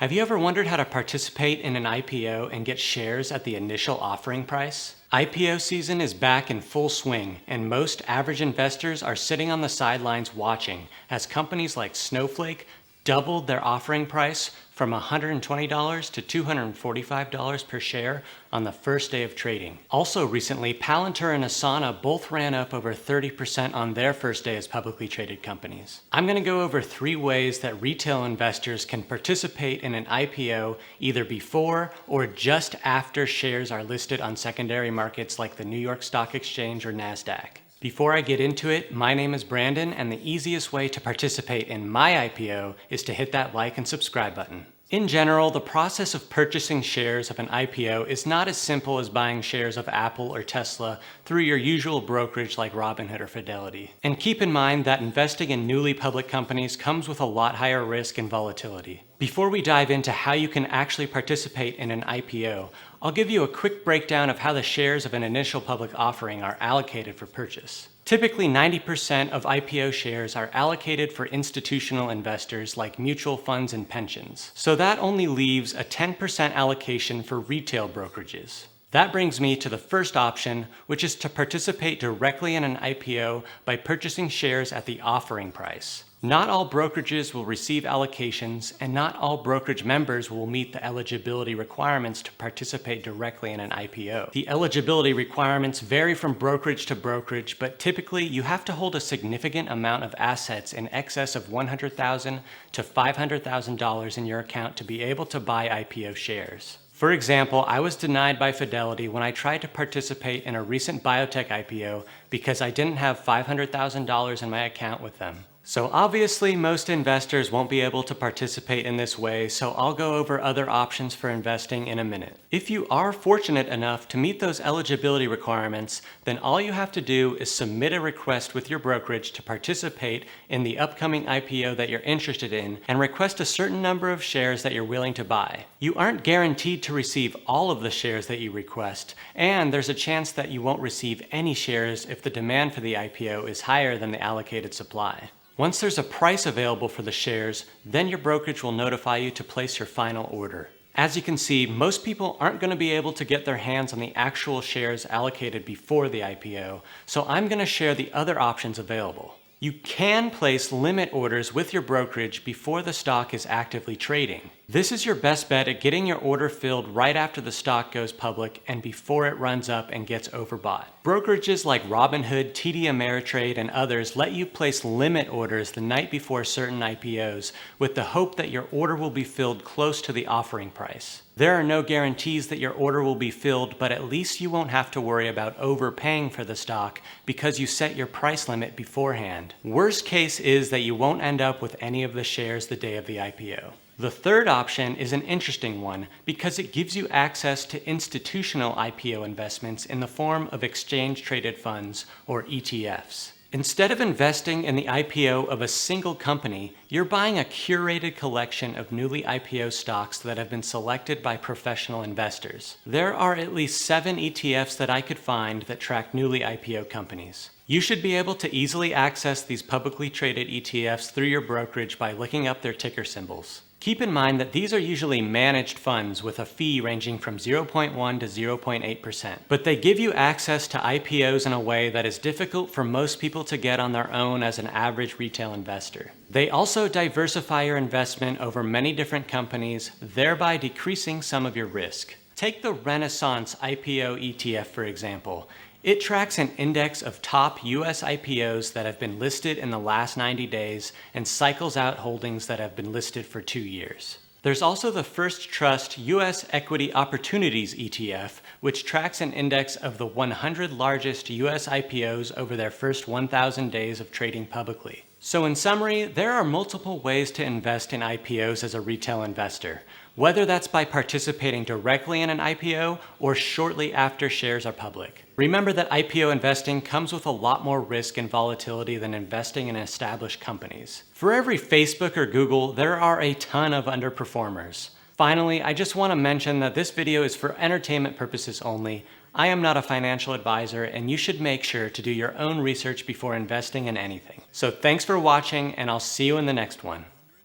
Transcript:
Have you ever wondered how to participate in an IPO and get shares at the initial offering price? IPO season is back in full swing, and most average investors are sitting on the sidelines watching as companies like Snowflake doubled their offering price from $120 to $245 per share on the first day of trading. Also recently, Palantir and Asana both ran up over 30% on their first day as publicly traded companies. I'm going to go over 3 ways that retail investors can participate in an IPO either before or just after shares are listed on secondary markets like the New York Stock Exchange or NASDAQ. Before I get into it, my name is Brandon, and the easiest way to participate in my IPO is to hit that like and subscribe button. In general, the process of purchasing shares of an IPO is not as simple as buying shares of Apple or Tesla through your usual brokerage like Robinhood or Fidelity. And keep in mind that investing in newly public companies comes with a lot higher risk and volatility. Before we dive into how you can actually participate in an IPO, I'll give you a quick breakdown of how the shares of an initial public offering are allocated for purchase. Typically, 90% of IPO shares are allocated for institutional investors like mutual funds and pensions. So that only leaves a 10% allocation for retail brokerages. That brings me to the first option, which is to participate directly in an IPO by purchasing shares at the offering price. Not all brokerages will receive allocations, and not all brokerage members will meet the eligibility requirements to participate directly in an IPO. The eligibility requirements vary from brokerage to brokerage, but typically you have to hold a significant amount of assets in excess of $100,000 to $500,000 in your account to be able to buy IPO shares. For example, I was denied by Fidelity when I tried to participate in a recent biotech IPO because I didn't have $500,000 in my account with them. So obviously most investors won't be able to participate in this way, so I'll go over other options for investing in a minute. If you are fortunate enough to meet those eligibility requirements, then all you have to do is submit a request with your brokerage to participate in the upcoming IPO that you're interested in and request a certain number of shares that you're willing to buy. You aren't guaranteed to receive all of the shares that you request, and there's a chance that you won't receive any shares if the demand for the IPO is higher than the allocated supply. Once there's a price available for the shares, then your brokerage will notify you to place your final order. As you can see, most people aren't going to be able to get their hands on the actual shares allocated before the IPO, so I'm going to share the other options available. You can place limit orders with your brokerage before the stock is actively trading. This is your best bet at getting your order filled right after the stock goes public and before it runs up and gets overbought. Brokerages like Robinhood, TD Ameritrade, and others let you place limit orders the night before certain IPOs with the hope that your order will be filled close to the offering price. There are no guarantees that your order will be filled, but at least you won't have to worry about overpaying for the stock because you set your price limit beforehand. Worst case is that you won't end up with any of the shares the day of the IPO. The third option is an interesting one because it gives you access to institutional IPO investments in the form of exchange-traded funds, or ETFs. Instead of investing in the IPO of a single company, you're buying a curated collection of newly IPO stocks that have been selected by professional investors. There are at least 7 ETFs that I could find that track newly IPO companies. You should be able to easily access these publicly traded ETFs through your brokerage by looking up their ticker symbols. Keep in mind that these are usually managed funds with a fee ranging from 0.1 to 0.8%, but they give you access to IPOs in a way that is difficult for most people to get on their own as an average retail investor. They also diversify your investment over many different companies, thereby decreasing some of your risk. Take the Renaissance IPO ETF, for example. It tracks an index of top US IPOs that have been listed in the last 90 days and cycles out holdings that have been listed for 2 years. There's also the First Trust US Equity Opportunities ETF, which tracks an index of the 100 largest US IPOs over their first 1,000 days of trading publicly. So in summary, there are multiple ways to invest in IPOs as a retail investor, whether that's by participating directly in an IPO or shortly after shares are public. Remember that IPO investing comes with a lot more risk and volatility than investing in established companies. For every Facebook or Google, there are a ton of underperformers. Finally, I just want to mention that this video is for entertainment purposes only. I am not a financial advisor, and you should make sure to do your own research before investing in anything. So thanks for watching, and I'll see you in the next one.